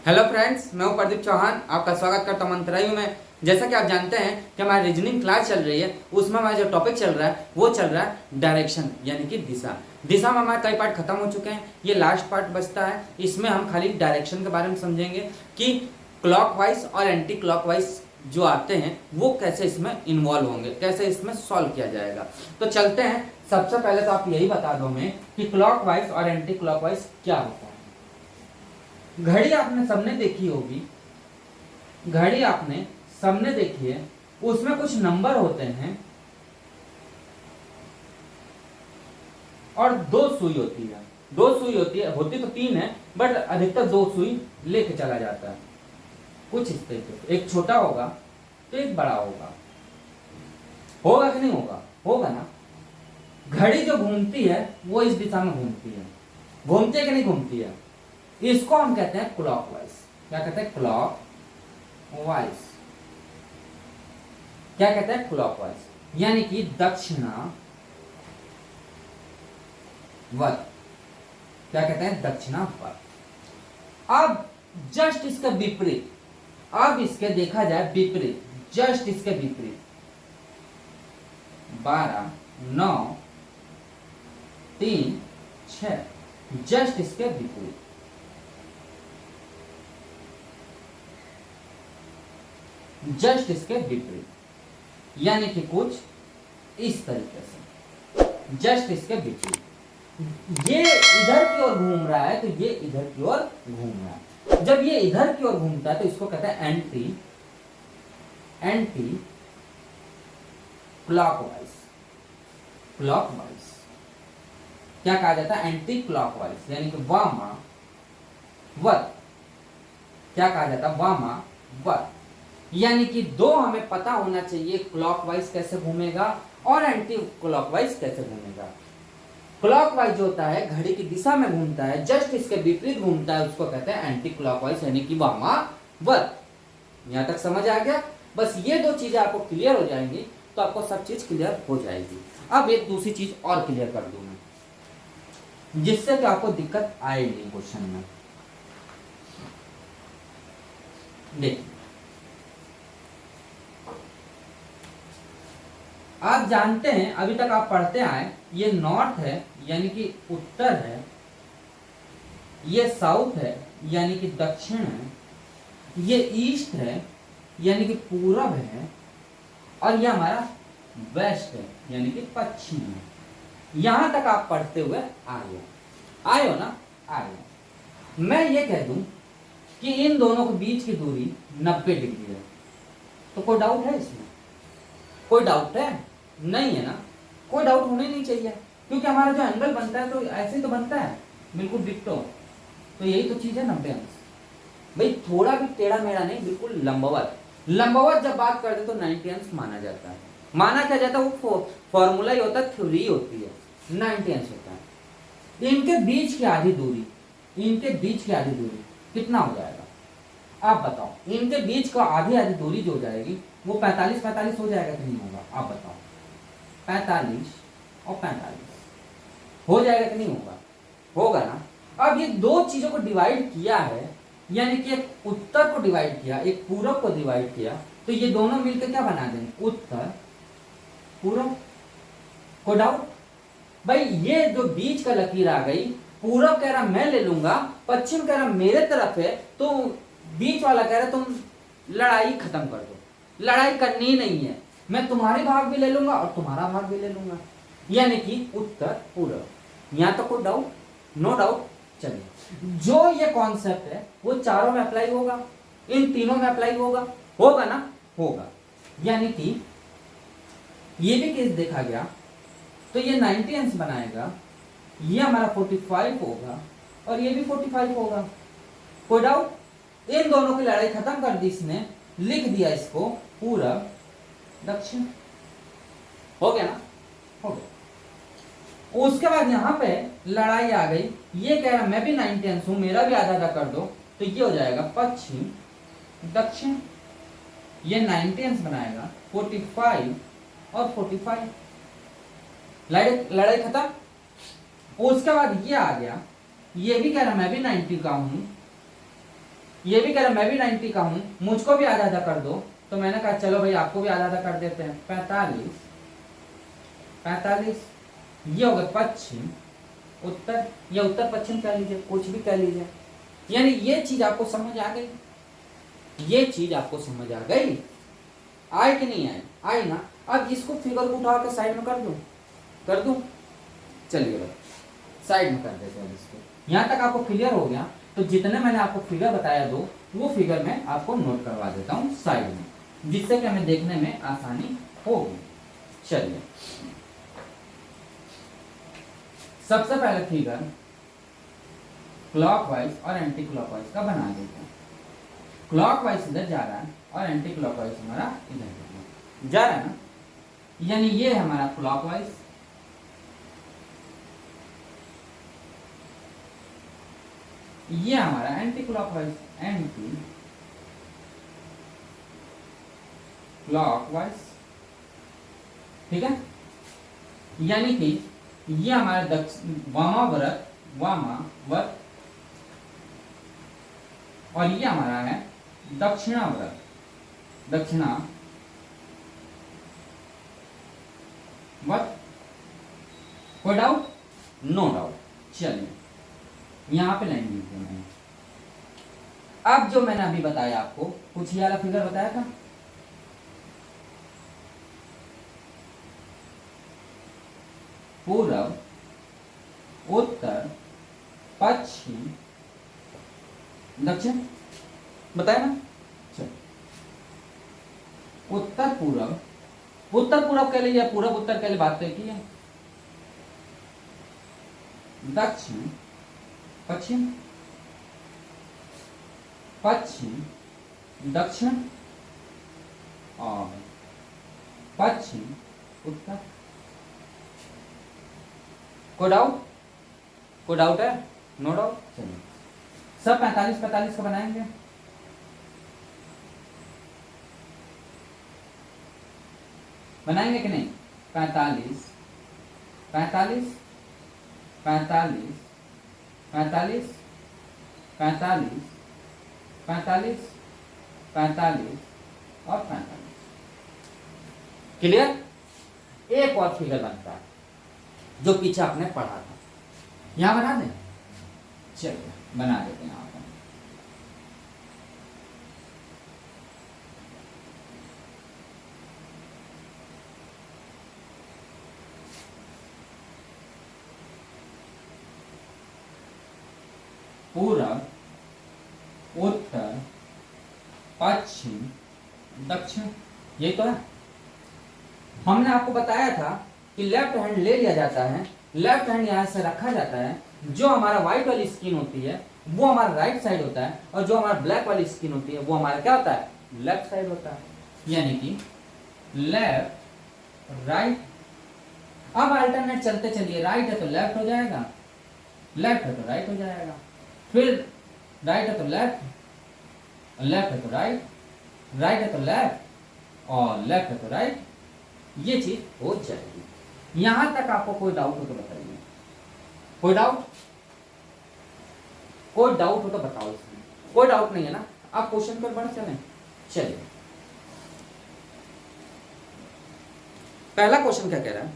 Hello friends, मैं हूं प्रदीप चौहान। आपका स्वागत करता हूं मंत्रालय में। जैसा कि आप जानते हैं कि हमारी रीजनिंग क्लास चल रही है, उसमें हमारा जो टॉपिक चल रहा है वो चल रहा है डायरेक्शन यानी कि दिशा। दिशा में हमारे कई पार्ट खत्म हो चुके हैं, ये लास्ट पार्ट बचता है। इसमें हम खाली डायरेक्शन के बारे में समझेंगे कि क्लॉकवाइज और एंटी क्लॉकवाइज जो आते हैं वो कैसे इसमें इन्वॉल्व होंगे, कैसे इसमें सॉल्व किया जाएगा। तो चलते हैं। सबसे पहले तो आप यही बता दो हमें कि क्लॉकवाइज और एंटी क्लॉकवाइज क्या होता है। घड़ी आपने सबने देखी होगी, घड़ी आपने सबने देखी है, उसमें कुछ नंबर होते हैं और दो सुई होती है। दो सुई होती है, होती तो तीन है बट अधिकतर दो सुई लेके चला जाता है। कुछ इस तरीके से, एक छोटा होगा तो एक बड़ा होगा। होगा कि नहीं होगा? होगा ना। घड़ी जो घूमती है वो इस दिशा में घूमती है, घूमती है कि नहीं घूमती है? इसको हम कहते हैं क्लॉकवाइज। क्या कहते हैं? क्लॉकवाइज। क्या कहते हैं? क्लॉकवाइज यानी कि दक्षिणावर्त। क्या कहते हैं? दक्षिणावर्त। अब जस्ट इसका विपरीत, अब इसके देखा जाए विपरीत, जस्ट इसके विपरीत 12, 9, 3, 6, जस्ट इसके विपरीत। जस्ट इसके विपरीत यानी कि कुछ इस तरीके से, जस्ट इसके विपरीत। ये इधर की ओर घूम रहा है तो ये इधर की ओर घूम रहा है। जब ये इधर की ओर घूमता है तो इसको कहते हैं एंटी क्लॉकवाइज। क्लॉकवाइज क्या कहा जाता है? एंटी क्लॉकवाइज यानी कि वामावर्त। क्या कहा जाता है? वामावर्त। यानी कि दो हमें पता होना चाहिए, क्लॉकवाइज कैसे घूमेगा और एंटी क्लॉकवाइज कैसे घूमेगा। क्लॉकवाइज जो होता है घड़ी की दिशा में घूमता है, जस्ट इसके विपरीत घूमता है, उसको कहते हैं एंटी क्लॉकवाइज यानी कि वामावर्त। यहां तक समझ आ गया? बस ये दो चीजें आपको क्लियर हो जाएंगी तो आपको सब चीज क्लियर हो जाएगी। अब एक दूसरी चीज और क्लियर कर दूं मैं, जिससे कि आपको दिक्कत आए नहीं क्वेश्चन में। देखिए, आप जानते हैं, अभी तक आप पढ़ते आए, ये नॉर्थ है यानी कि उत्तर है, ये साउथ है यानी कि दक्षिण है, ये ईस्ट है यानी कि पूरब है, और ये हमारा वेस्ट है यानी कि पश्चिम है। यहां तक आप पढ़ते हुए आए हो ना? आए हो। मैं ये कह दूं कि इन दोनों के बीच की दूरी 90 डिग्री है, तो कोई डाउट है इसमें? कोई डाउट है? नहीं है ना। कोई डाउट होने नहीं चाहिए, क्योंकि हमारा जो एंगल बनता है तो ऐसे ही तो बनता है, बिल्कुल डिक्टो। तो यही तो चीज है 90 अंश। भाई थोड़ा भी टेढ़ा मेढ़ा नहीं, बिल्कुल लंबवत। लंबवत जब बात करते तो 90 अंश माना जाता है। माना क्या जाता है? वो फॉर्मूला ही होता है, थ्योरी होती है, 90 अंश होता है। इनके बीच की आधी दूरी, इनके बीच की आधी दूरी कितना हो जाएगा? आप बताओ। इनके बीच का आधी दूरी जो हो जाएगी वो 45 हो जाएगा कि नहीं होगा? आप बताओ। 45 और 45 हो जाएगा कि नहीं होगा? होगा ना। अब ये दो चीजों को डिवाइड किया है, यानी कि एक उत्तर को डिवाइड किया, एक पूरब को डिवाइड किया, तो ये दोनों मिलकर क्या बना देंगे? उत्तर पूरब। को डाउट? भाई ये जो बीच का लकीर आ गई, पूरब कह रहा मैं ले लूंगा, पश्चिम कह रहा मेरे तरफ है, तो बीच वाला कह रहा तुम लड़ाई खत्म कर दो, लड़ाई करनी ही नहीं है, मैं तुम्हारे भाग भी ले लूंगा और तुम्हारा भाग भी ले लूंगा, यानी कि उत्तर पूरब। यहां तो कोई डाउट? No doubt. चलिए, जो ये कॉन्सेप्ट है वो चारों में अप्लाई होगा, इन तीनों में अप्लाई होगा ना? होगा। यानी कि ये भी केस देखा गया तो ये 90 अंश बनाएगा, ये हमारा 45 होगा और ये भी 45 होगा। कोई डाउट? इन दोनों की लड़ाई खत्म कर दी इसने, लिख दिया इसको पूरब दक्षिण। हो गया ना? हो गया। उसके बाद यहां पे लड़ाई आ गई, ये कह रहा मैं भी 90 अंश हूं, मेरा भी आधा आधा कर दो, तो ये हो जाएगा पश्चिम दक्षिण। ये 90 अंश बनाएगा, 45 और 45, लड़ाई खत्म। उसके बाद ये आ गया, ये भी कह रहा मैं भी 90 का हूं, ये भी कह रहा मैं भी 90 का हूं, मुझको भी आधा आधा कर दो। तो मैंने कहा चलो भाई आपको भी आधा आधा कर देते हैं। 45 45 ये हो गया पश्चिम उत्तर, या उत्तर पश्चिम कह लीजिए, कुछ भी कह लीजिए। यानी ये चीज आपको समझ आ गई, ये चीज आपको समझ आ गई, आए कि नहीं आए? आई ना। अब इसको फिगर को उठा के साइड में कर दूं, कर दूं? चलिए भाई साइड में कर देते हैं इसको। यहां तक आपको क्लियर हो गया? तो जितने मैंने आपको फिगर बताया दो, वो फिगर मैं आपको नोट करवा देता हूं साइड में, जिससे कि हमें देखने में आसानी होगी। चलिए सबसे पहले फिगर क्लॉकवाइज और एंटी क्लॉकवाइज का बना देते हैं। क्लॉकवाइज इधर जा रहा है और एंटी क्लॉकवाइज हमारा इधर जा रहा है ना, यानी ये है हमारा क्लॉकवाइज, ये हमारा एंटी क्लॉकवाइज, एंटी क्लॉकवाइज, ठीक है। यानी कि ये हमारा वामावर्त, वामावर्त, और ये हमारा है दक्षिणावर्त, दक्षिणावर्त। कोई डाउट? No doubt. चलिए यहां पे लाइन लिख दिया मैंने। अब जो मैंने अभी बताया आपको, कुछ ये वाला फिगर बताया था, पूर्व उत्तर पश्चिम दक्षिण बताया ना। चलो उत्तर पूर्व, उत्तर पूर्व के लिए या पूर्व उत्तर के लिए बात तय की है, दक्षिण पश्चिम, पश्चिम दक्षिण, और पश्चिम उत्तर। कोई डाउट? कोई डाउट है? No doubt. चलिए सब 45-45 का बनाएंगे। बनाएंगे कि नहीं? 45 45 45 45 45 45 45 और 45। क्लियर? एक और फिगर बनता है जो पीछे आपने पढ़ा था, यहां बना दें। चलिए बना देते हैं यहां पर। पूर्व उत्तर पश्चिम दक्षिण, ये तो है। हमने आपको बताया था कि लेफ्ट हैंड ले लिया जाता है, लेफ्ट हैंड यहां से रखा जाता है, जो हमारा व्हाइट वाली स्किन होती है वो हमारा राइट साइड होता है, और जो हमारा ब्लैक वाली स्किन होती है वो हमारा क्या होता है? लेफ्ट साइड होता है। यानी कि लेफ्ट राइट। अब अल्टरनेट चलते चलिए, राइट है तो लेफ्ट हो जाएगा, लेफ्ट है तो राइट हो जाएगा, फिर राइट है तो लेफ्ट, लेफ्ट है तो राइट, राइट है तो लेफ्ट, और लेफ्ट है तो राइट। ये चीज हो जाएगी। यहां तक आपको कोई डाउट हो तो बताइए। कोई डाउट? कोई डाउट हो तो बताओ इसमें। कोई डाउट नहीं है ना? आप क्वेश्चन पर बढ़ चलें। चलिए पहला क्वेश्चन क्या कह रहा है?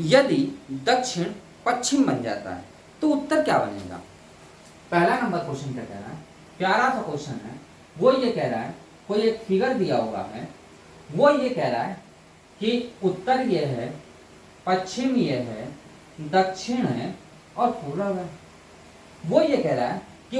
यदि दक्षिण पश्चिम बन जाता है तो उत्तर क्या बनेगा? पहला नंबर क्वेश्चन क्या कह रहा है? प्यारा सा क्वेश्चन है। वो ये कह रहा है, कोई एक फिगर दिया हुआ है, वो ये कह रहा है कि उत्तर ये है, पश्चिम ये है, दक्षिण है और पूर्व है। वो ये कह रहा है कि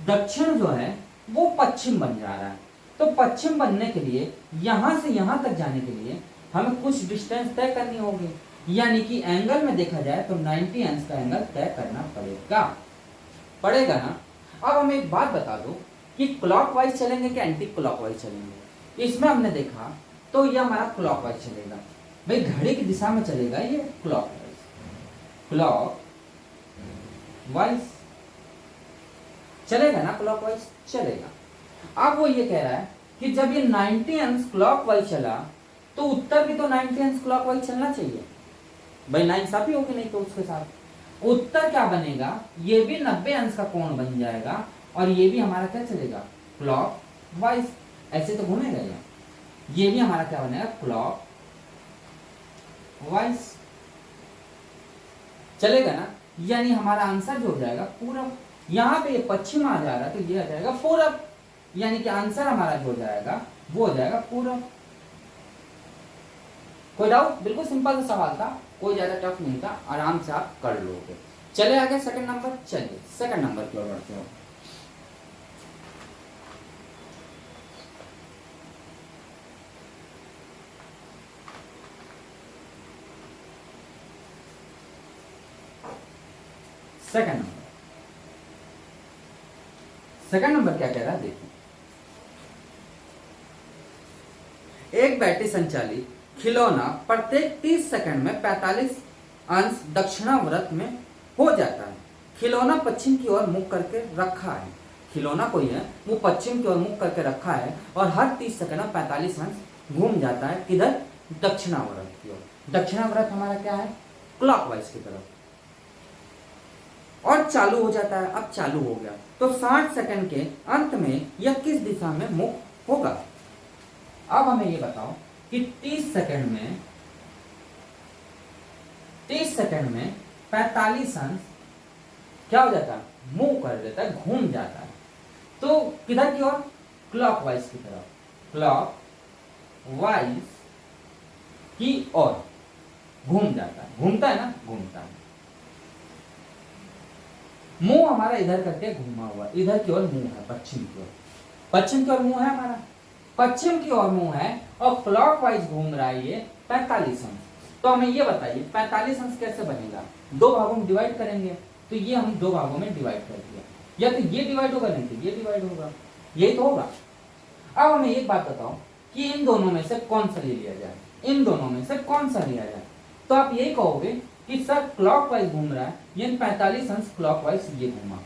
दक्षिण जो है वो पश्चिम बन जा रहा है। तो पश्चिम बनने के लिए यहां से यहां तक जाने के लिए हमें कुछ डिस्टेंस तय करनी होगी, यानी कि एंगल में देखा जाए तो 90 अंश का एंगल तय करना पड़ेगा ना। अब हमें एक बात बता दो कि क्लॉकवाइज चलेंगे कि एंटी क्लॉकवाइज चलेंगे? इसमें हमने देखा तो ये हमारा क्लॉकवाइज चलेगा। भाई घड़ी की दिशा में चलेगा ये क्लॉकवाइज, क्लॉकवाइज चलेगा ना, क्लॉकवाइज चलेगा। अब वो ये कह रहा है कि जब ये 90 अंश क्लॉकवाइज चला तो उत्तर भी तो 90 अंश क्लॉकवाइज चलना चाहिए। भाई नाइंसाफी होगी नहीं तो उसके साथ। उत्तर क्या बनेगा, ये भी 90 अंश का कोण बन जाएगा और ये भी हमारा क्या चलेगा, क्लॉक वाइज, ऐसे तो घूमेगा ये भी हमारा क्या बनेगा, क्लॉक वाइज चलेगा ना। यानी हमारा आंसर जो हो जाएगा पूरब, यहां पे ये पश्चिम आ जा रहा है तो ये आ जाएगा पूरब, यानी कि आंसर हमारा जो हो जाएगा वो हो जाएगा पूरब। कोई डाउट? बिल्कुल सिंपल सा सवाल था, कोई ज्यादा टफ नहीं था, आराम से आप कर लोगे। चले आगे सेकंड नंबर, चलिए सेकंड नंबर की ओर बढ़ते हो। सेकंड नंबर क्या कह रहा है देखिए, एक बैटरी संचालित खिलौना प्रत्येक 30 सेकंड में 45 अंश दक्षिणावर्त में हो जाता है। खिलौना पश्चिम की ओर मुख करके रखा है, खिलौना कोई है वो पश्चिम की ओर मुख करके रखा है और हर 30 सेकंड में 45 अंश घूम जाता है, किधर, दक्षिणावर्त की ओर। दक्षिणावर्त हमारा क्या है, क्लॉकवाइज की तरफ, और चालू हो जाता है। अब चालू हो गया तो 60 सेकंड के अंत में यह किस दिशा में मुख होगा। अब हमें ये बताओ कि 30 सेकंड में 45 अंश क्या हो जाता है, मूव कर देता है, घूम जाता है। तो किधर की ओर, क्लॉकवाइज की तरफ, क्लॉकवाइज की ओर घूम जाता है, घूमता है ना, घूमता है। मुंह हमारा इधर करके घूमा हुआ, इधर की ओर मुंह है, पश्चिम की ओर, पश्चिम की ओर मुंह है हमारा, पश्चिम की ओर मुंह है और क्लॉकवाइज घूम रहा है ये 45 अंश। तो हमें ये बताइए 45 अंश कैसे बनेगा, दो भागों में डिवाइड करेंगे, तो ये हम दो भागों में डिवाइड कर दिया, या तो ये डिवाइड होगा नहीं तो ये डिवाइड होगा, यही तो होगा। अब हमें एक बात बताओ कि इन दोनों में से कौन सा ले लिया जाए, इन दोनों में से कौन सा लिया जाए। तो आप यही कहोगे कि सर क्लॉकवाइज घूम रहा है, यानी 45 अंश क्लॉकवाइज ये घूमा,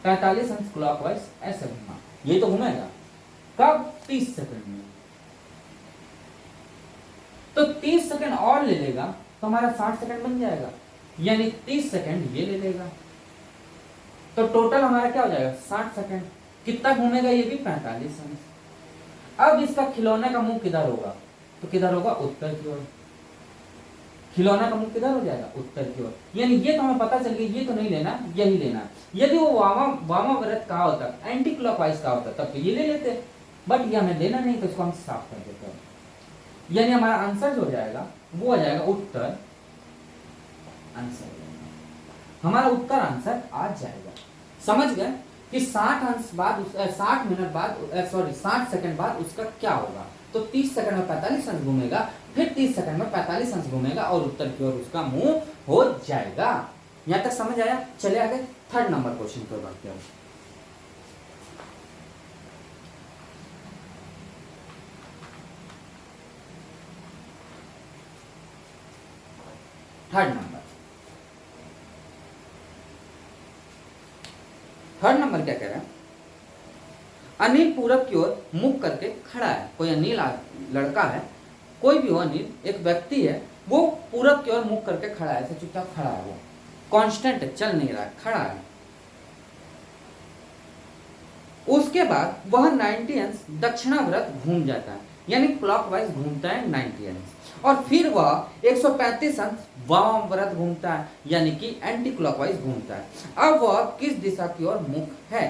45 अंश क्लॉकवाइज ऐसे घूमा, ये तो घूमेगा कब, 30 सेकंड में। तो 30 सेकंड और ले लेगा तो हमारा 60 सेकंड बन जाएगा, यानी 30 सेकंड ये ले लेगा, तो टोटल हमारा क्या हो जाएगा, 60 सेकंड। कितना घूमेगा ये भी, 45 अंश। अब इसका खिलौने का मुंह किधर होगा, तो किधर होगा, उत्तर की ओर। खिलौना का मुख किधर हो जाएगा, उत्तर की ओर। यानी ये तो हमें पता चल गया, ये तो नहीं लेना, यही लेना। यदि वो वामाव्रत का होता, एंटी क्लॉकवाइज का होता, तब तो ये ले लेते, बट ये हमें लेना नहीं, तो इसको हम साफ कर देते हैं। यानी हमारा आंसर जो हो जाएगा वो हो जाएगा उत्तर आंसर, हमारा उत्तर आंसर आ जाएगा। समझ गए कि 60 अंश बाद 60 मिनट बाद, सॉरी 60 सेकंड बाद उसका क्या होगा। तो 30 सेकंड में 45 अंश घूमेगा, फिर 30 सेकंड में 45 अंश घूमेगा और उत्तर की ओर उसका मुंह हो जाएगा। यहां तक समझ आया? चले आगे थर्ड नंबर क्वेश्चन पर बढ़ते हैं। थर्ड नंबर क्या कह रहा है, अनिल पूरब की ओर मुख करके खड़ा है। कोई अनिल लड़का है, कोई भी हो अनिल, एक व्यक्ति है, वो पूरब की ओर मुख करके खड़ा है, ऐसे चुपचाप खड़ा है, वो कांस्टेंट है, चल नहीं रहा है, खड़ा है। उसके बाद वह 90 अंश दक्षिणाव्रत घूम जाता है, यानी क्लॉकवाइज घूमता है 90 अंश, और फिर वह 135 अंश वामाव्रत घूमता है, यानी कि एंटी क्लॉकवाइज घूमता है। अब वह किस दिशा की ओर मुख है।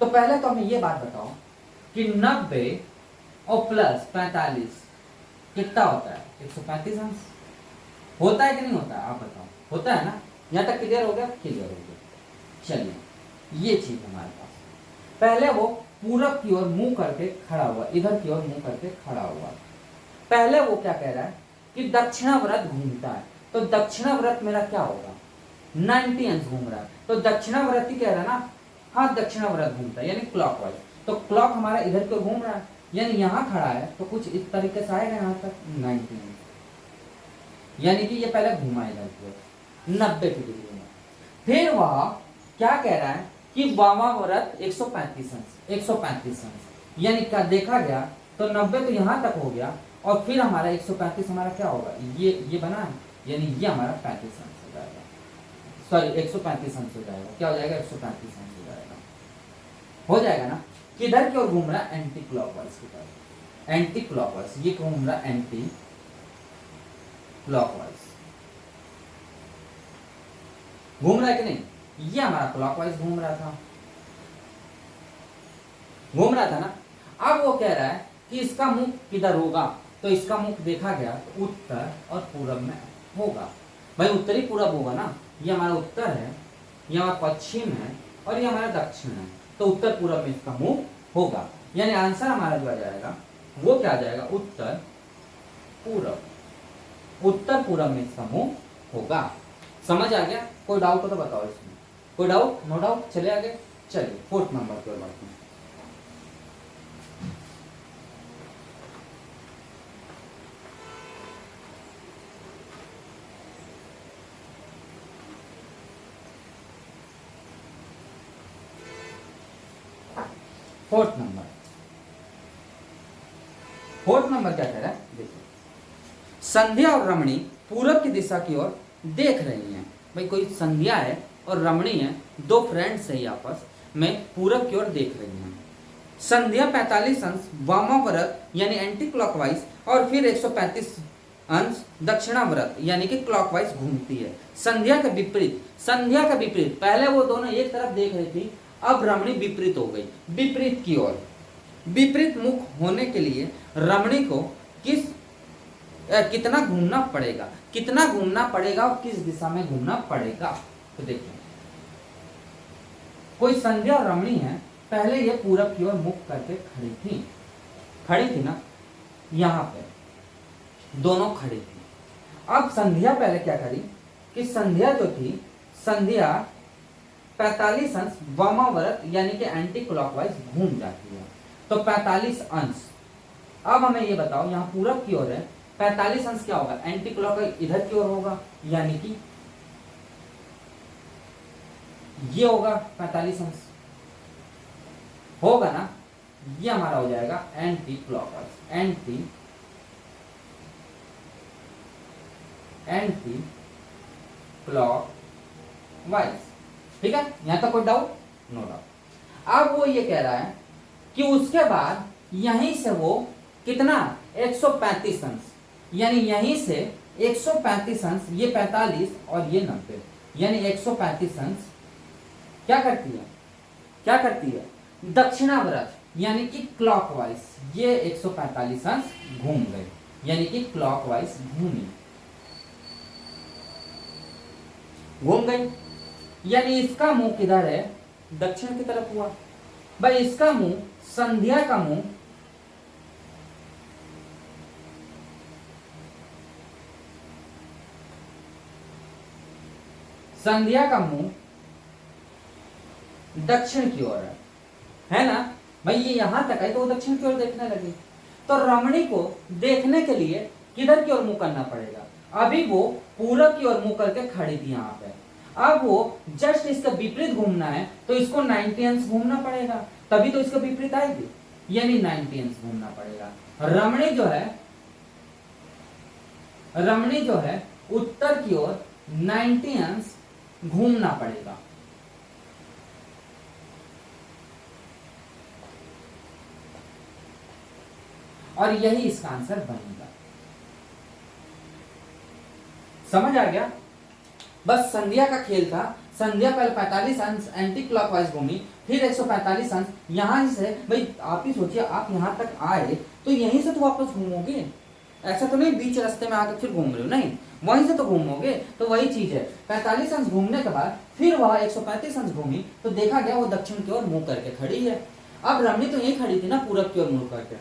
तो पहले तो हमें यह बात बताओ कि 90 और प्लस 45 कितना होता है, 135 अंश होता है कि नहीं होता है, आप बताओ। होता है ना? यहां तक क्लियर हो गया? क्लियर हो गया। चलिए ये चीज हमारे पास, पहले वो पूरब की ओर मुंह करके खड़ा हुआ, इधर की ओर मुंह करके खड़ा हुआ। पहले वो क्या कह रहा है कि दक्षिणाव्रत घूमता है, तो दक्षिणाव्रत मेरा क्या होगा, 90 अंश घूम रहा है, तो दक्षिणाव्रत ही कह रहा है ना, हाँ दक्षिणाव्रत घूमता है, यानी क्लॉकवाइज। तो क्लॉक हमारा इधर की ओर घूम रहा है, यानी यहां खड़ा है तो कुछ इस तरीके से आएगा यहां तक 90 अंश, यानी कि ये पहले घूमा इधर की ओर 90 डिग्री घूमा। फिर वह क्या कह रहा है कि वामाव्रत 135 अंश, 135 अंश, यानी क्या देखा गया तो 90 तो यहां तक हो गया, और फिर हमारा 135 हमारा क्या होगा, ये बना है, यानी ये हमारा 35 अंश हो जाएगा। सॉरी 135 अंश हो जाएगा। क्या हो जाएगा? 135 अंश हो जाएगा। हो जाएगा ना। किधर की ओर घूम रहा है? एंटी क्लॉकवाइज की तरफ। एंटी क्लॉकवाइज, ये घूम रहा है एंटी क्लॉकवाइज। घूम रहा है कि नहीं? ये हमारा क्लॉकवाइज घूम रहा था, घूम रहा था ना। अब वो कह रहा है कि इसका मुख किधर होगा, तो इसका मुख देखा गया तो उत्तर और पूरब में होगा। भाई उत्तरी पूरब होगा ना, ये हमारा उत्तर है, ये हमारा पश्चिम है और ये हमारा दक्षिण है, तो उत्तर पूरब में इसका मुख होगा। यानी आंसर हमारा जो आ जाएगा वो क्या आ जाएगा? उत्तर पूरब। उत्तर पूरब में इसका मुख होगा। समझ आ गया? कोई डाउट हो तो बताओ इसमें। कोई डाउट? No doubt. चले आगे। चलिए 4th नंबर की ओर बढ़ते हैं। फोर्थ नंबर क्या कह रहा है? देखिए, संध्या और रमणी पूरब की दिशा की ओर देख रही हैं। भाई कोई संध्या है और रमणी है, दो फ्रेंड्स है आपस में, पूरब की ओर देख रही हैं। संध्या 45 अंश वामाव्रत यानी एंटी क्लॉकवाइज और फिर 135 अंश दक्षिणाव्रत यानी कि क्लॉकवाइज घूमती है। संध्या के विपरीत, संध्या का विपरीत, पहले वो दोनों एक तरफ देख रही थी, अब रमणी विपरीत हो गई, विपरीत की ओर। विपरीत मुख होने के लिए रमणी को कितना घूमना पड़ेगा, कितना घूमना पड़ेगा और किस दिशा में घूमना पड़ेगा? तो देखिए, कोई संध्या और रमणी है, पहले ये पूरब की ओर मुख करके खड़ी थी ना, यहां पे दोनों खड़ी थी। अब संध्या पहले क्या करी कि संध्या जो थी, संध्या 45 अंश वामाव्रत यानी कि एंटी क्लॉकवाइज घूम जाती है। तो 45 अंश, अब हमें ये बताओ, यहां पूरब की ओर है, 45 अंश क्या होगा? एंटी क्लॉकवाइज इधर की ओर होगा, यानी कि ये होगा 45 अंश, होगा ना। ये हमारा हो जाएगा एंटी क्लॉकवाइज, एंटी क्लॉकवाइज। ठीक है, यहां तक कोई डाउट? No doubt. अब वो ये कह रहा है कि उसके बाद यहीं से वो कितना 135 अंश, यानी यहीं से 135 अंश, ये 45 और ये 90, यानी 135 अंश क्या करती है? दक्षिणाव्रत यानी कि क्लॉकवाइज, ये 145 अंश घूम गए, यानी कि क्लॉकवाइज घूम गई। यानी इसका मुंह किधर है? दक्षिण की तरफ हुआ। भाई इसका मुंह, संध्या का मुंह दक्षिण की ओर है ना। भाई ये यहां तक है तो वो दक्षिण की ओर देखने लगी, तो रमणी को देखने के लिए किधर की ओर मुंह करना पड़ेगा? अभी वो पूरब की ओर मुंह करके खड़ी थी यहाँ पे, अब वो जस्ट इसका विपरीत घूमना है, तो इसको 90 अंश घूमना पड़ेगा, तभी तो इसका विपरीत आएगी, यानी 90 अंश घूमना पड़ेगा। रमणी जो है उत्तर की ओर 90 अंश घूमना पड़ेगा। और यही इसका आंसर बनेगा। समझ आ गया? बस संध्या का खेल था। संध्या पहले 45 अंश एंटी क्लॉकवाइज घूमी, फिर 145 अंश यहां से। भाई आप ही सोचिए, आप यहां तक आए तो यहीं से तो वापस घूमोगे, ऐसा तो नहीं बीच रास्ते में आकर फिर घूम रहे हो, नहीं, वहीं से तो घूमोगे। तो वही चीज है, 45 अंश घूमने के बाद फिर वह 135 अंश घूमी, तो देखा गया वो दक्षिण की ओर मुंह करके खड़ी है। अब रमणी तो यही खड़ी थी ना, पूरब की ओर मुंह करके।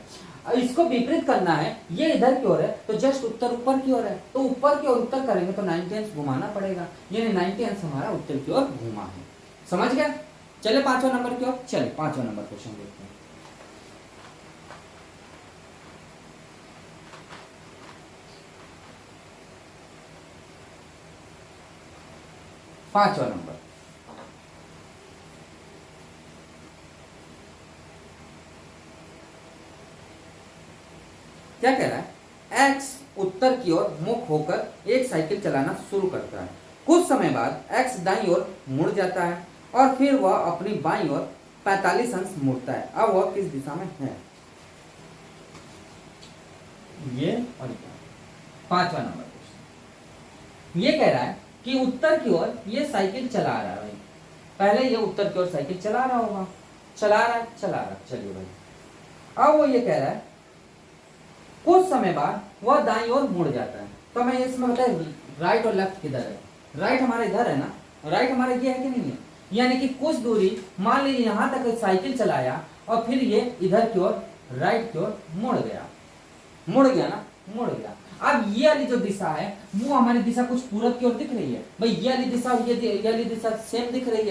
इसको विपरीत करना है, ये इधर की ओर है तो जस्ट उत्तर ऊपर की ओर है, तो ऊपर की ओर उत्तर करेंगे तो 90 अंश घुमाना पड़ेगा, यानी 90 अंश हमारा उत्तर की ओर घुमा है। समझ गया? चले 5वां नंबर की ओर। चले 5वां नंबर क्वेश्चन देखते हैं। 5वां नंबर, क्या कह रहा है? एक्स उत्तर की ओर मुख होकर एक साइकिल चलाना शुरू करता है। कुछ समय बाद x दाईं ओर मुड़ जाता है और फिर वह अपनी बाईं ओर 45 अंश मुड़ता है। अब वह किस दिशा में है? ये और ये। 5वां नंबर क्वेश्चन ये कह रहा है कि उत्तर की ओर ये साइकिल चला रहा है भाई। पहले ये उत्तर की ओर साइकिल चला रहा होगा, चला रहा चलिए भाई। अब वो ये कह रहा है कुछ समय बाद वह दाईं ओर मुड़ जाता है। तो मैं इसमें बताए राइट और लेफ्ट किधर है? राइट हमारा इधर है ना, राइट हमारा ये है कि नहीं है? यानी कि कुछ दूरी मान लीजिए यहां तक साइकिल चलाया और फिर ये इधर की ओर राइट की ओर मुड़ गया ना, मुड़ गया। अब ये वाली जो दिशा है वो हमारी दिशा कुछ पूरब की ओर दिख रही है भाई। ये वाली दिशा ये वाली दिशा सेम दिख रही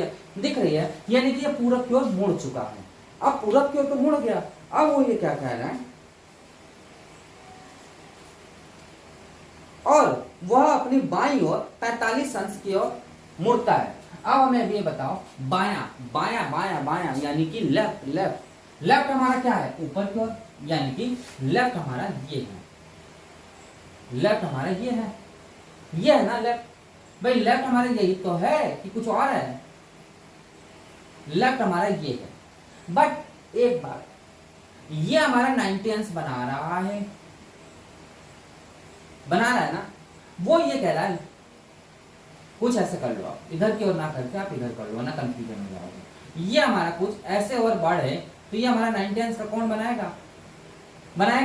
है, यानी कि ये पूरब की ओर मुड़ चुका है। अब पूरब की ओर तो मुड़ गया। अब वो ये क्या कह रहा है, और वह अपनी बाईं ओर 45 अंश की ओर मुड़ता है। अब हमें अभी ये बताओ बायां बायां बायां बायां यानी कि लेफ्ट हमारा क्या है? ऊपर की ओर, यानी कि लेफ्ट हमारा ये है, लेफ्ट हमारा ये है ना लेफ्ट भाई। लेफ्ट हमारा यही तो है कि कुछ और है? लेफ्ट हमारा ये है। बट एक बात, ये हमारा 90 अंश बना रहा है ना। वो ये कह रहा है कुछ ऐसे कर लो आप, इधर की ओर ना करके आप इधर कर लो ना, कंफ्यूजन हो जाओगे। ये हमारा कुछ ऐसे और बढ़े तो ये हमारा 90 अंश का कौन बनाएगा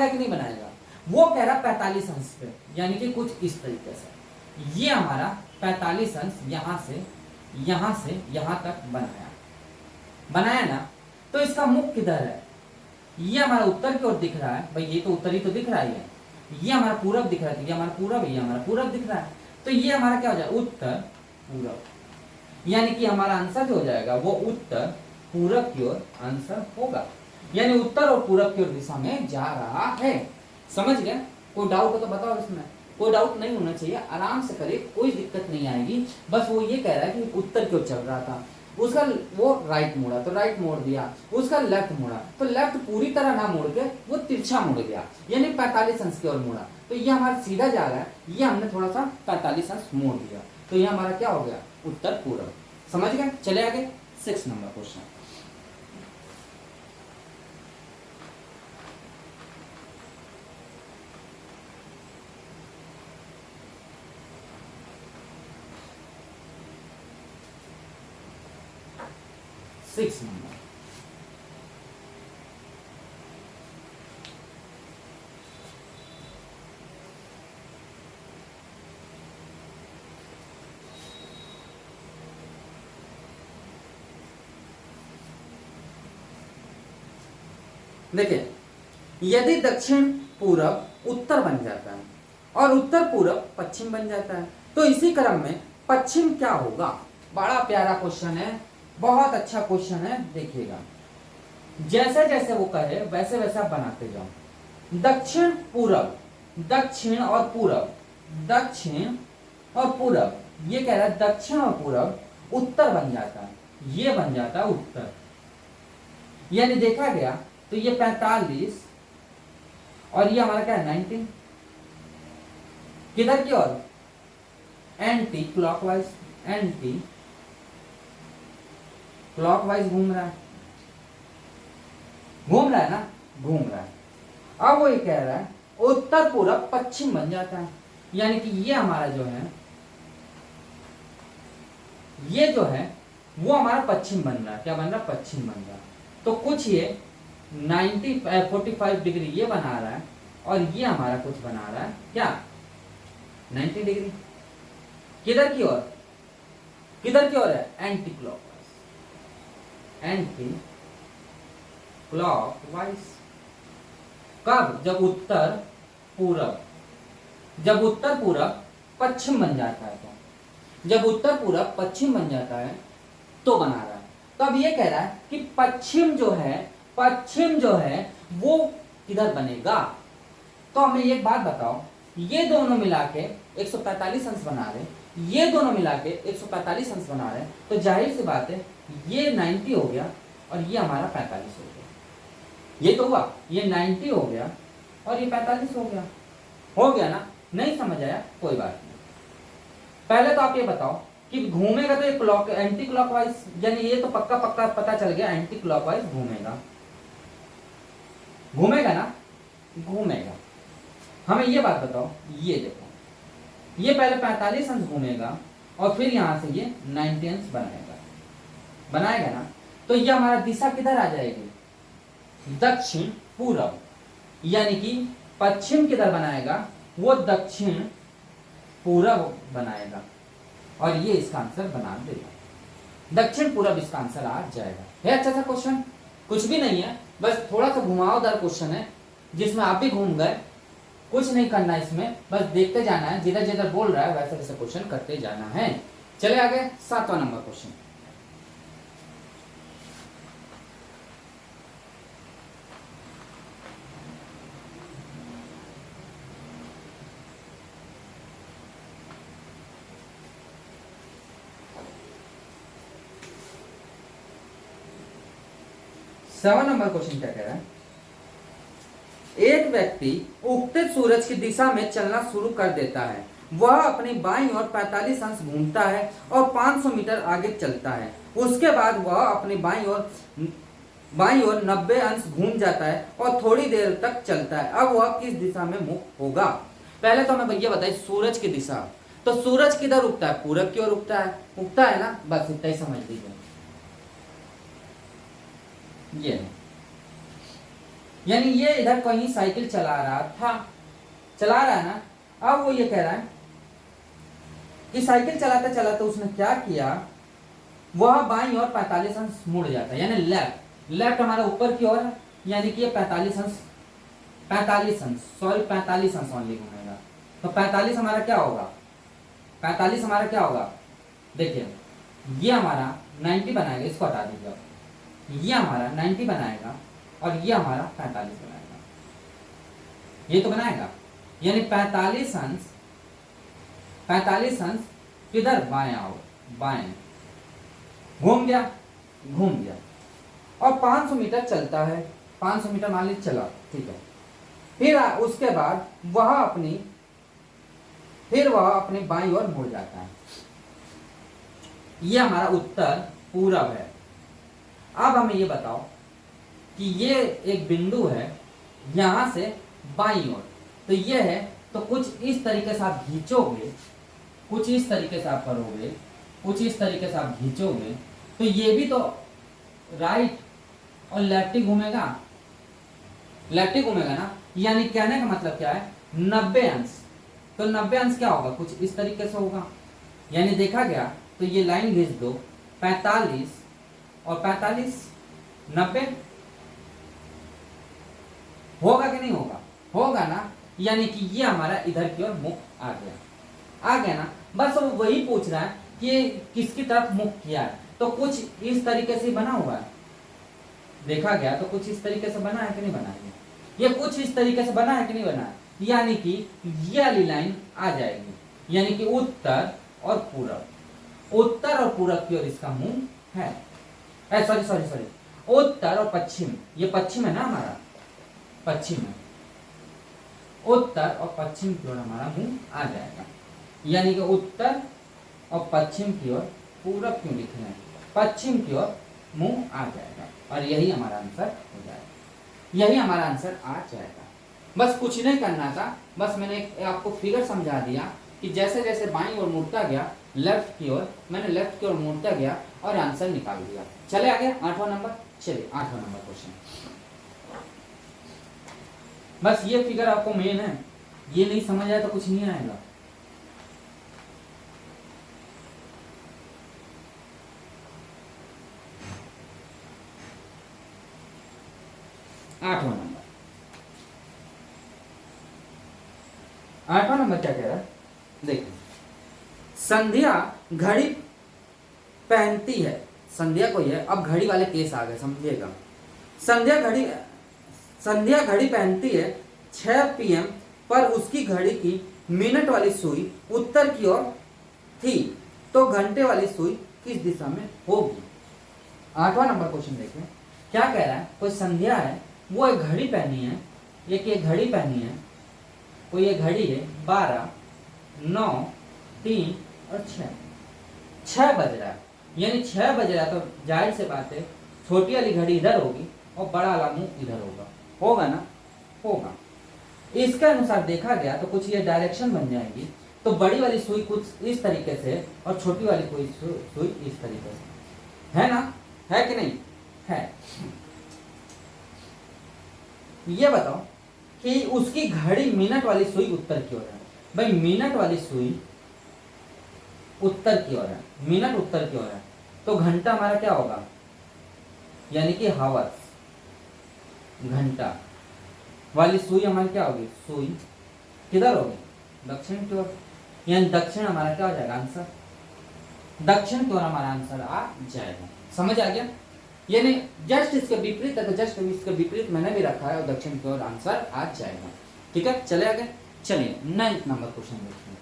कि नहीं बनाएगा? वो कह रहा 45 अंश पे, यानी कि कुछ इस तरीके से। ये हमारा 45 अंश यहां से यहां तक बनाया ना। तो इसका मुख किधर है? ये हमारा उत्तर की ओर दिख रहा है भाई, ये तो उत्तर ही तो दिख रहा है। ये हमारा पूरब दिख रहा है, तो ये हमारा पूरब है, ये हमारा पूरब दिख रहा है। तो ये हमारा क्या हो जाएगा? उत्तर पूरब, यानी कि हमारा आंसर जो हो जाएगा वो उत्तर पूरब की ओर आंसर होगा। यानी उत्तर और पूरब की ओर दिशा में जा रहा है। समझ गए? कोई डाउट हो तो बताओ इसमें। कोई डाउट नहीं होना चाहिए, आराम से करिए, कोई दिक्कत नहीं आएगी। बस वो ये कह रहा है कि उत्तर की ओर चल रहा था, उसका वो राइट मुड़ा तो राइट मोड़ दिया, उसका लेफ्ट मुड़ा तो लेफ्ट पूरी तरह ना मुड़ के वो तिरछा मुड़ गया, यानी 45 अंश की ओर मुड़ा। तो ये हमारा सीधा जा रहा है, ये हमने थोड़ा सा 45 अंश मोड़ दिया, तो ये हमारा क्या हो गया? उत्तर पूरब। समझ गए? चले आगे 6 नंबर क्वेश्चन। सिक्स नंबर देखिए, यदि दक्षिण पूरब उत्तर बन जाता है और उत्तर पूरब पश्चिम बन जाता है तो इसी क्रम में पश्चिम क्या होगा? बड़ा प्यारा क्वेश्चन है, बहुत अच्छा क्वेश्चन है। देखिएगा, जैसे जैसे वो कहे वैसे वैसे आप बनाते जाओ। दक्षिण पूरब, दक्षिण और पूरब, दक्षिण और पूरब, ये कह रहा है दक्षिण और पूरब उत्तर बन जाता है, ये बन जाता है उत्तर। यानी देखा गया तो ये 45 और ये हमारा क्या है? 19। किधर की ओर? एंटी क्लॉकवाइज, एंटी क्लॉकवाइज घूम रहा है ना, घूम रहा है। अब वो ये कह रहा है उत्तर पूरब पश्चिम बन जाता है, यानी कि ये हमारा जो है, ये जो है वो हमारा पश्चिम बन रहा है। क्या बन रहा है? पश्चिम बन रहा है। तो कुछ ये 45 डिग्री ये बना रहा है और ये हमारा कुछ बना रहा है क्या? 90 डिग्री। किधर की ओर? किधर की ओर है? Anti clockwise, anti clockwise. कब? जब उत्तर पूरब, जब उत्तर पूरब पश्चिम बन जाता है, तो जब उत्तर पूरब पश्चिम बन जाता है तो बना रहा है। तो अब ये कह रहा है कि पश्चिम जो है वो किधर बनेगा? तो हमें एक बात बताओ, ये दोनों मिला के 145 अंश बना रहे, ये दोनों मिला के 145 अंश बना रहे, तो जाहिर सी बात है ये 90 हो गया और ये हमारा 45 हो गया। ये तो हुआ, ये 90 हो गया और ये 45 हो गया ना? नहीं समझ आया? कोई बात नहीं, पहले तो आप ये बताओ कि घूमेगा तो ये क्लॉक एंटी क्लॉकवाइज, यानी ये तो पक्का पक्का पता चल गया एंटी क्लॉकवाइज घूमेगा, घूमेगा ना, घूमेगा। हमें ये बात बताओ, ये देखो ये पहले 45 अंश घूमेगा और फिर यहां से ये 90 अंश बनाएगा, बनाएगा ना, तो ये हमारा दिशा किधर आ जाएगी, दक्षिण पूरब, यानी कि पश्चिम किधर बनाएगा, वो दक्षिण पूरब बनाएगा, और ये इसका आंसर बना देगा, दक्षिण पूरब इसका आंसर आ जाएगा। है अच्छा सा क्वेश्चन, कुछ भी नहीं है, बस थोड़ा सा घुमावदार क्वेश्चन है जिसमें आप भी घूम गए, कुछ नहीं करना इसमें, बस देखते जाना है, जिधर जिधर बोल रहा है वैसे वैसे क्वेश्चन करते जाना है। चले आगे 7वां number question. Seven number question क्या कह रहा है, एक व्यक्ति उगते सूरज की दिशा में चलना शुरू कर देता है, वह अपनी बाईं ओर 45 अंश घूमता है और 500 मीटर आगे चलता है, उसके बाद वह अपनी बाईं ओर 90 अंश घूम जाता है और थोड़ी देर तक चलता है, अब वह किस दिशा में मुख होगा। पहले तो हमें भैया बताइए सूरज की दिशा, तो सूरज किधर उगता है, पूरब की ओर उगता है ना, बस इतना ही समझ लीजिए। ये यानी ये इधर कहीं साइकिल चला रहा है ना, अब वो ये कह रहा है कि साइकिल चलाते चलाते उसने क्या किया, वह बाईं ओर 45 अंश मुड़ जाता है, यानी लेफ्ट हमारा ऊपर की ओर है, यानी कि ये 45 अंश ओनली घूमेगा, तो 45 हमारा क्या होगा, 45 हमारा क्या होगा, देखिए ये हमारा 90 बनाएगा, इसको हटा दीजिए, ये हमारा 90 बनाएगा और ये हमारा 45 बनाएगा, ये तो बनाएगा, यानी 45 अंश किधर, बाएं घूम गया, और 500 मीटर चलता है, 500 मीटर मान लीजिए चला, ठीक है, फिर उसके बाद वह अपनी बाईं ओर मुड़ जाता है, ये हमारा उत्तर पूरब है। अब हमें ये बताओ कि ये एक बिंदु है यहां से बाईं ओर, तो ये है, तो कुछ इस तरीके से आप खींचोगे, कुछ इस तरीके से आप करोगे, कुछ इस तरीके से आप खींचोगे, तो ये भी तो राइट और लेफ्ट ही घूमेगा ना, यानी कहने का मतलब क्या है, 90 अंश, तो 90 अंश क्या होगा, कुछ इस तरीके से होगा, यानी देखा गया तो ये लाइन खींच दो, 45 और 45 90 होगा कि नहीं होगा, होगा ना, यानी कि ये हमारा इधर की ओर मुख आ गया ना, बस वो वही पूछ रहा है कि किसकी तरफ मुख किया है, तो कुछ इस तरीके से बना हुआ है, देखा गया तो कुछ इस तरीके से बना है कि नहीं बना है, ये कुछ इस तरीके से बना है कि नहीं बना है, यानी कि ये वाली लाइन आ जाएगी, यानी कि उत्तर और पूरब की ओर इसका मुंह है, सॉरी उत्तर और पश्चिम, ये पश्चिम है ना हमारा, पश्चिम है, उत्तर और पश्चिम की ओर हमारा मुंह आ जाएगा, यानी कि उत्तर और पश्चिम की ओर, पूरब क्यों लिख रहे हैं, पश्चिम की ओर मुंह आ जाएगा, और यही हमारा आंसर हो जाएगा, यही हमारा आंसर आ जाएगा। बस कुछ नहीं करना था, बस मैंने आपको फिगर समझा दिया कि जैसे जैसे बाईं ओर मुड़ता गया लेफ्ट की ओर, मैंने लेफ्ट की ओर मुड़ता गया और आंसर निकाल दिया। चले आगे 8वां नंबर, चलिए 8वां नंबर क्वेश्चन, बस ये फिगर आपको मेन है, ये नहीं समझ आया तो कुछ नहीं आएगा। आठवां नंबर क्या कह रहा है, देखिए संध्या घड़ी पहनती है, संध्या को है, अब घड़ी वाले केस आ गए समझिएगा, संध्या घड़ी पहनती है 6 PM पर उसकी घड़ी की मिनट वाली सुई उत्तर की ओर थी, तो घंटे वाली सुई किस दिशा में होगी। 8वां नंबर क्वेश्चन देखिए क्या कह रहा है, कोई संध्या है, वो एक घड़ी पहनी है, एक घड़ी पहनी है, कोई ये घड़ी है 12, 9, 3, और 6 बज रहा है, यानी 6 बज रहा है, तो जाहिर से बात है छोटी वाली घड़ी इधर होगी और बड़ा वाला मुंह इधर होगा, होगा ना, होगा। इसके अनुसार देखा गया तो कुछ ये डायरेक्शन बन जाएगी, तो बड़ी वाली सुई कुछ इस तरीके से और छोटी वाली कोई सुई इस तरीके से, है ना, है कि नहीं है। ये बताओ कि उसकी घड़ी मिनट वाली सुई उत्तर की ओर है। भाई मिनट वाली सुई उत्तर की ओर है, मिनट उत्तर की ओर है, तो घंटा हमारा क्या होगा, यानी कि हावर्स, घंटा वाली सुई हमारी क्या होगी, सुई किधर होगी, दक्षिण की ओर, यानी दक्षिण हमारा क्या हो जाएगा आंसर, दक्षिण की ओर हमारा आंसर आ जाएगा। समझ आ गया, यानी जस्ट इसके विपरीत है तो जस्ट इसके विपरीत मैंने भी रखा है और दक्षिण की ओर आंसर आ जाएगा। ठीक है, चले आगे। चलिए 9th नंबर क्वेश्चन देखते हैं।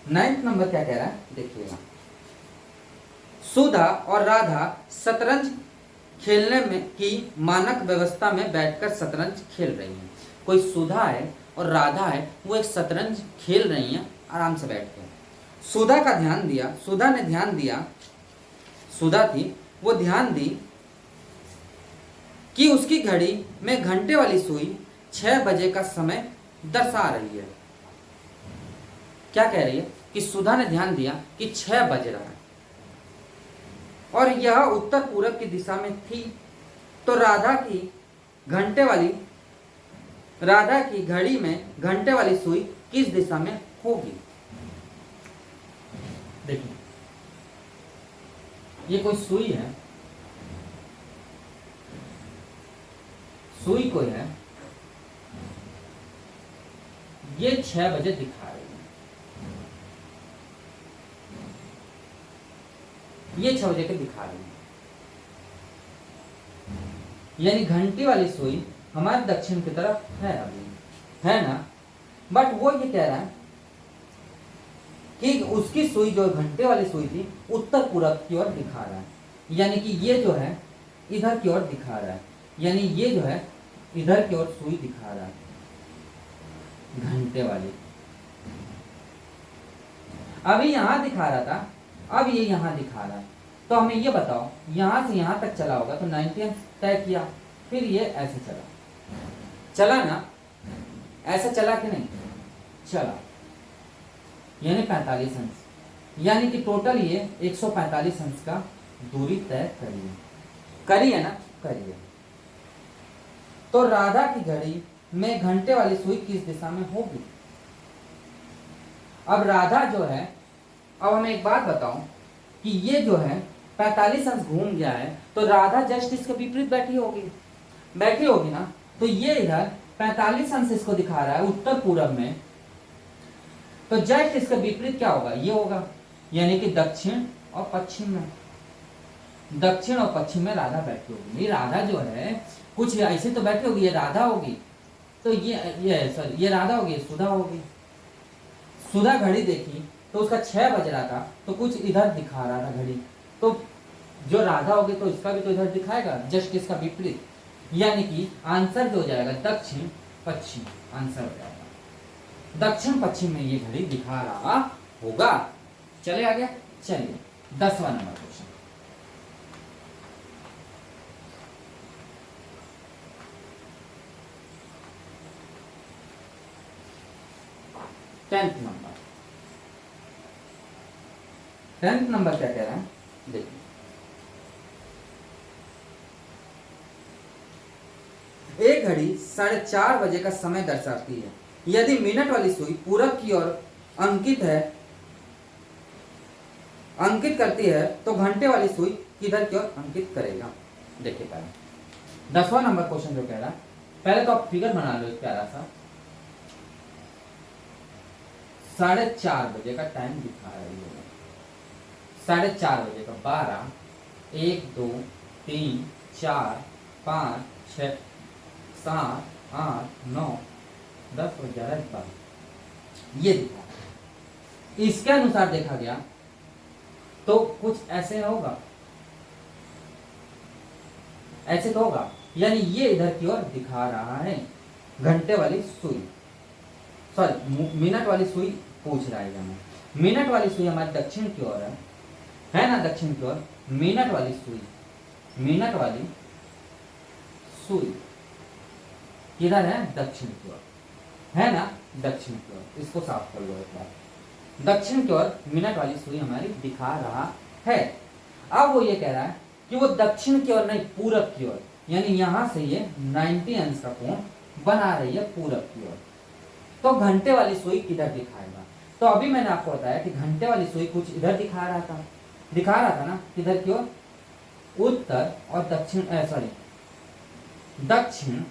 नाइन्थ नंबर क्या कह रहा है देखिएगा। सुधा और राधा शतरंज खेलने में की मानक व्यवस्था में बैठकर शतरंज खेल रही हैं। कोई सुधा है और राधा है, वो एक शतरंज खेल रही हैं आराम से बैठ कर। सुधा का ध्यान दिया, सुधा ने ध्यान दिया, सुधा थी वो ध्यान दी कि उसकी घड़ी में घंटे वाली सुई 6 बजे का समय दर्शा रही है। क्या कह रही है कि सुधा ने ध्यान दिया कि 6 बज रहा है और यह उत्तर पूरब की दिशा में थी, तो राधा की घड़ी में घंटे वाली सुई किस दिशा में होगी। देखिए ये कोई सुई है, सुई कोई है, ये 6 बजे दिखा रही है, ये 6 बजे के दिखा रही है, यानी घंटी वाली सुई हमारे दक्षिण की तरफ है अभी, है ना। बट वो ये कह रहा है कि उसकी सुई जो घंटे वाली सुई थी उत्तर पूरब की ओर दिखा रहा है, यानी कि ये जो है इधर की ओर दिखा रहा है, यानी ये जो है इधर की ओर सुई दिखा रहा है घंटे वाली। अभी यहां दिखा रहा था, अब ये यहां दिखा रहा है, तो हमें ये बताओ यहां से यहां तक चला होगा तो 90 अंश तय किया, फिर ये ऐसे चला ना, ऐसा चला कि नहीं चला, यानी 45 अंश, यानी कि टोटल ये 145 अंश का दूरी तय करिए ना, करिए। तो राधा की घड़ी में घंटे वाली सुई किस दिशा में होगी। अब राधा जो है, अब हमें एक बात बताओ कि ये जो है 45 अंश घूम गया है, तो राधा जस्ट इसके विपरीत बैठी होगी ना, तो ये इधर 45 अंश इसको दिखा रहा है उत्तर पूरब में, तो जस्ट इसका विपरीत क्या होगा, ये होगा, यानी कि दक्षिण और पश्चिम में, दक्षिण और पश्चिम में राधा बैठी होगी। ये राधा जो है कुछ ऐसे तो बैठी होगी, ये राधा होगी, तो ये राधा होगी, सुधा होगी। सुधा घड़ी देखी तो उसका 6 बज रहा था, तो कुछ इधर दिखा रहा था घड़ी, तो जो राधा होगी तो इसका भी तो इधर दिखाएगा, जस्ट इसका विपरीत, यानी कि आंसर जो हो जाएगा दक्षिण पश्चिम आंसर हो जाएगा, दक्षिण पश्चिम में ये घड़ी दिखा रहा होगा। चले आगे, चलिए 10वां नंबर क्वेश्चन। टेंथ नंबर क्या कह रहा है देखिए। एक घड़ी 4:30 बजे का समय दर्शाती है। यदि मिनट वाली सुई पूरब की ओर अंकित करती है तो घंटे वाली सुई किधर की ओर अंकित करेगा। देखिए पहले 10वां नंबर क्वेश्चन जो कह रहा है, पहले तो आप फिगर बना लो एक प्यारा सा। 4:30 बजे का टाइम दिखा रही है, 4:30 बजे का, 12, 1, 2, 3, 4, 5, 6, 7, 8, 9, 10 और 11, 12 ये दिखा रहा है। इसके अनुसार देखा गया तो कुछ ऐसे होगा, ऐसे तो होगा, यानी ये इधर की ओर दिखा रहा है। घंटे वाली सुई, सॉरी मिनट वाली सुई पूछ रहा है हमें। मिनट वाली सुई हमारे दक्षिण की ओर है ना, दक्षिण की ओर। मिनट वाली सुई, मिनट वाली सुई किधर है, दक्षिण की ओर, है ना, दक्षिण की ओर। इसको साफ कर लो एक बार। दक्षिण की ओर मिनट वाली सुई हमारी दिखा रहा है। अब वो ये कह रहा है कि वो दक्षिण की ओर नहीं, पूरब की ओर, यानी यहां से ये 90 अंश का कोण बना रही है पूरब की ओर। तो घंटे वाली सुई किधर दिखाएगा? तो अभी मैंने आपको बताया कि घंटे वाली सुई कुछ इधर दिखा रहा था ना, किधर की ओर, उत्तर और दक्षिण, सॉरी दक्षिण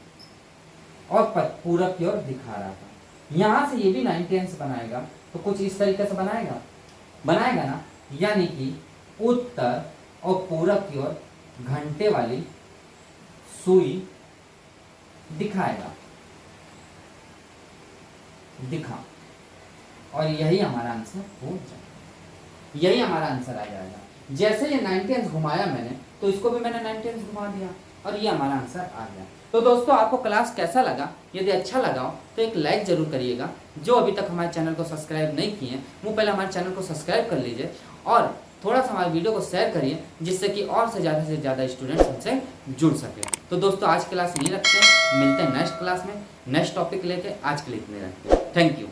और पूरब की ओर दिखा रहा था। यहां से ये भी 90 अंश बनाएगा, तो कुछ इस तरीके से बनाएगा ना, यानी कि उत्तर और पूरब की ओर घंटे वाली सुई दिखाएगा, दिखा, और यही हमारा आंसर हो जाएगा, यही हमारा आंसर आ जाएगा। जैसे ये 90 अंश घुमाया मैंने, तो इसको भी मैंने 90 अंश घुमा दिया और ये हमारा आंसर आ गया। तो दोस्तों आपको क्लास कैसा लगा? यदि अच्छा लगा हो तो एक लाइक जरूर करिएगा। जो अभी तक हमारे चैनल को सब्सक्राइब नहीं किए हैं वो पहले हमारे चैनल को सब्सक्राइब कर लीजिए और थोड़ा सा हमारे वीडियो को शेयर करिए, जिससे कि और से ज़्यादा स्टूडेंट्स हमसे जुड़ सके। तो दोस्तों आज क्लास यहीं रखते हैं, मिलते हैं नेक्स्ट क्लास में नेक्स्ट टॉपिक लेके। आज के लिए इतने रखते हैं, थैंक यू।